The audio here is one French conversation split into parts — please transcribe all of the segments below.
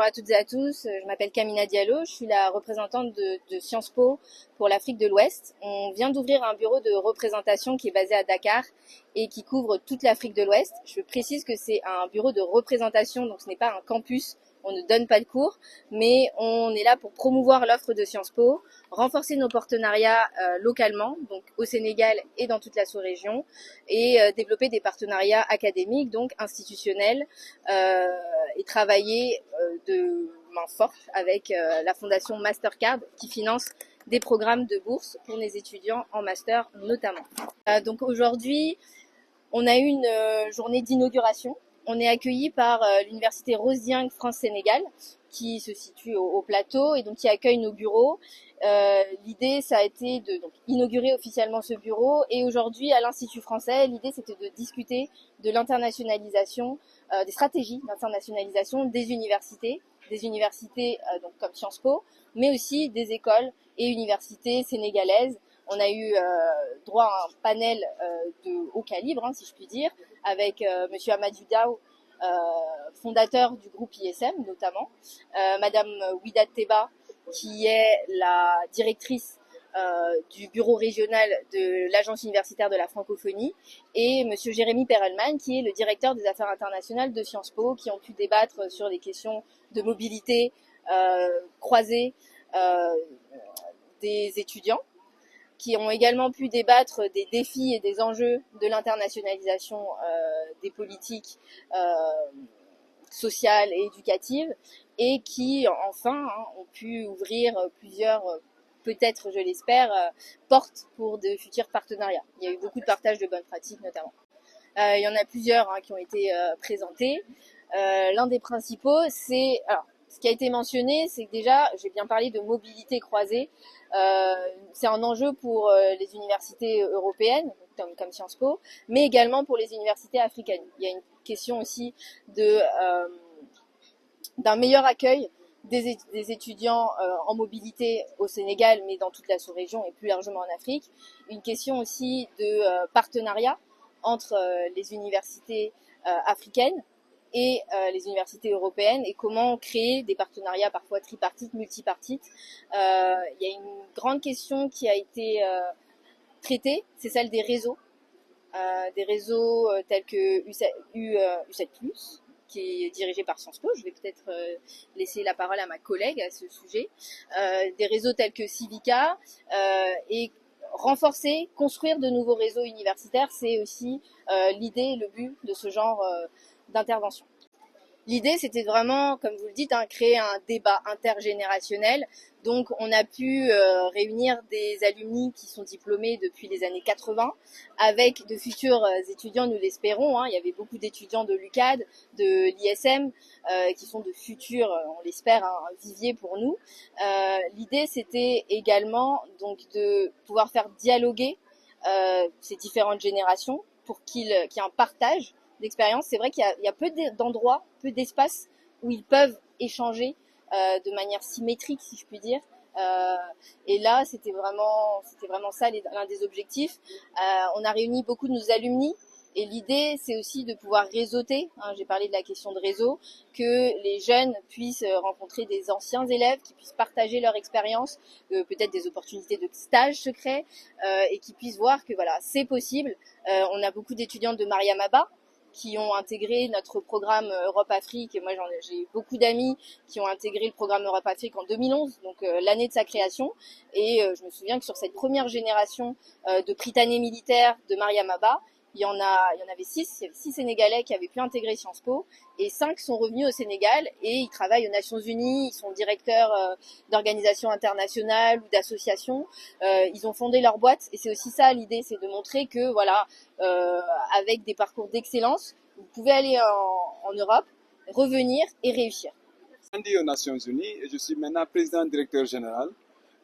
à toutes et à tous, je m'appelle Kamina Diallo, je suis la représentante de Sciences Po pour l'Afrique de l'Ouest. On vient d'ouvrir un bureau de représentation qui est basé à Dakar et qui couvre toute l'Afrique de l'Ouest. Je précise que c'est un bureau de représentation, donc ce n'est pas un campus, on ne donne pas de cours, mais on est là pour promouvoir l'offre de Sciences Po, renforcer nos partenariats localement, donc au Sénégal et dans toute la sous-région, et développer des partenariats académiques, donc institutionnels, et travailler de main forte avec la fondation Mastercard qui finance des programmes de bourse pour les étudiants en master notamment. Donc aujourd'hui, on a eu une journée d'inauguration. On est accueilli par l'université Rose Dieng France-Sénégal qui se situe au plateau et donc qui accueille nos bureaux. L'idée, ça a été de inaugurer officiellement ce bureau et aujourd'hui à l'Institut français, l'idée c'était de discuter de l'internationalisation, des stratégies d'internationalisation des universités donc comme Sciences Po, mais aussi des écoles et universités sénégalaises. On a eu droit à un panel de haut calibre, si je puis dire, avec Monsieur Amadou Diaw, fondateur du groupe ISM notamment, Madame Ouidat Teba, qui est la directrice du bureau régional de l'Agence universitaire de la francophonie, et Monsieur Jérémy Perelman, qui est le directeur des affaires internationales de Sciences Po, qui ont pu débattre sur des questions de mobilité croisée des étudiants, qui ont également pu débattre des défis et des enjeux de l'internationalisation des politiques sociales et éducatives, et qui, enfin, ont pu ouvrir plusieurs, peut-être, je l'espère, portes pour de futurs partenariats. Il y a eu beaucoup de partage de bonnes pratiques, notamment. Il y en a plusieurs qui ont été présentés. L'un des principaux, c'est... Alors, ce qui a été mentionné, c'est que déjà, j'ai bien parlé de mobilité croisée. C'est un enjeu pour les universités européennes, comme Sciences Po, mais également pour les universités africaines. Il y a une question aussi d'un meilleur accueil des étudiants en mobilité au Sénégal, mais dans toute la sous-région et plus largement en Afrique. Une question aussi de partenariat entre les universités africaines et les universités européennes, et comment créer des partenariats parfois tripartites, multipartites. Il y a une grande question qui a été traitée, c'est celle des réseaux tels que U7+, qui est dirigé par Sciences Po. Je vais peut-être laisser la parole à ma collègue à ce sujet. Des réseaux tels que Civica, et renforcer, construire de nouveaux réseaux universitaires, c'est aussi l'idée, le but de ce genre d'intervention. L'idée, c'était vraiment, comme vous le dites, créer un débat intergénérationnel. Donc, on a pu réunir des alumni qui sont diplômés depuis les années 80, avec de futurs étudiants, nous l'espérons. Il y avait beaucoup d'étudiants de l'UCAD, de l'ISM, qui sont de futurs, on l'espère, viviers pour nous. L'idée, c'était également donc de pouvoir faire dialoguer ces différentes générations pour qu'il y ait un partage d'expérience. C'est vrai qu'il y a peu d'endroits, peu d'espaces où ils peuvent échanger de manière symétrique, si je puis dire. Et là, c'était vraiment ça l'un des objectifs. On a réuni beaucoup de nos alumni, et l'idée, c'est aussi de pouvoir réseauter. J'ai parlé de la question de réseau, que les jeunes puissent rencontrer des anciens élèves, qui puissent partager leur expérience, peut-être des opportunités de stage secrets, et qui puissent voir que voilà, c'est possible. On a beaucoup d'étudiantes de Mariam Abba qui ont intégré notre programme Europe-Afrique. Et moi, j'ai beaucoup d'amis qui ont intégré le programme Europe-Afrique en 2011, donc l'année de sa création. Et je me souviens que sur cette première génération de Prytanée militaire de Mariam Abba, il y en avait 6 Sénégalais qui avaient pu intégrer Sciences Po, et 5 sont revenus au Sénégal et ils travaillent aux Nations Unies, ils sont directeurs d'organisations internationales ou d'associations. Ils ont fondé leur boîte, et c'est aussi ça l'idée, c'est de montrer que voilà, avec des parcours d'excellence, vous pouvez aller en Europe, revenir et réussir. Je suis aux Nations Unies et je suis maintenant président directeur général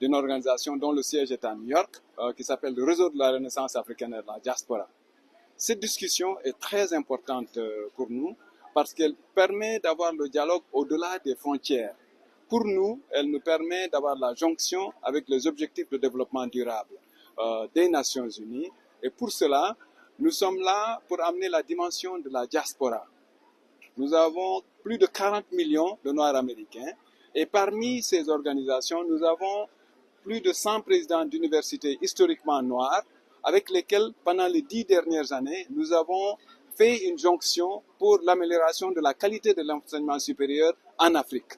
d'une organisation dont le siège est à New York, qui s'appelle le Réseau de la Renaissance africaine et de la diaspora. Cette discussion est très importante pour nous parce qu'elle permet d'avoir le dialogue au-delà des frontières. Pour nous, elle nous permet d'avoir la jonction avec les objectifs de développement durable des Nations Unies. Et pour cela, nous sommes là pour amener la dimension de la diaspora. nous avons plus de 40 millions de Noirs américains. Et parmi ces organisations, nous avons plus de 100 présidents d'universités historiquement noirs, avec lesquels, pendant les 10 dernières années, nous avons fait une jonction pour l'amélioration de la qualité de l'enseignement supérieur en Afrique.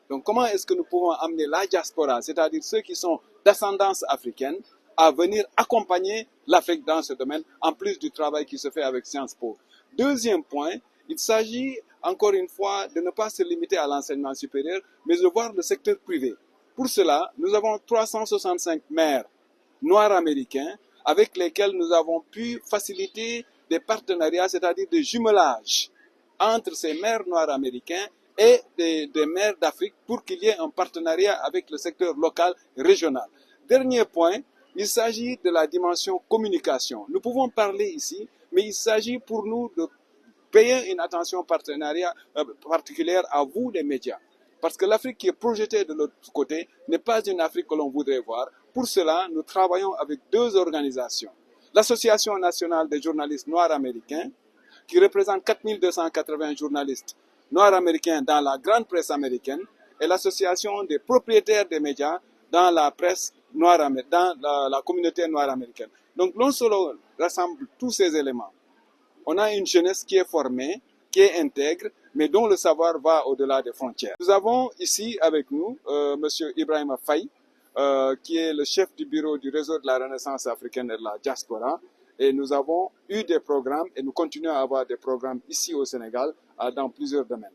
Donc, comment est-ce que nous pouvons amener la diaspora, c'est-à-dire ceux qui sont d'ascendance africaine, à venir accompagner l'Afrique dans ce domaine, en plus du travail qui se fait avec Sciences Po. Deuxième point, il s'agit encore une fois de ne pas se limiter à l'enseignement supérieur, mais de voir le secteur privé. Pour cela, nous avons 365 maires noirs américains avec lesquels nous avons pu faciliter des partenariats, c'est-à-dire des jumelages entre ces maires noirs américains et des maires d'Afrique pour qu'il y ait un partenariat avec le secteur local régional. Dernier point, il s'agit de la dimension communication. Nous pouvons parler ici, mais il s'agit pour nous de payer une attention particulière à vous, les médias. Parce que l'Afrique qui est projetée de l'autre côté n'est pas une Afrique que l'on voudrait voir. Pour cela, nous travaillons avec deux organisations. L'Association nationale des journalistes noirs américains, qui représente 4280 journalistes noirs américains dans la grande presse américaine, et l'Association des propriétaires des médias dans la presse noire, dans la communauté noire américaine. Donc, l'on se rassemble tous ces éléments. On a une jeunesse qui est formée, qui est intègre, mais dont le savoir va au-delà des frontières. Nous avons ici avec nous M. Ibrahima Faye, qui est le chef du bureau du réseau de la Renaissance africaine et de la diaspora. Et nous avons eu des programmes et nous continuons à avoir des programmes ici au Sénégal dans plusieurs domaines.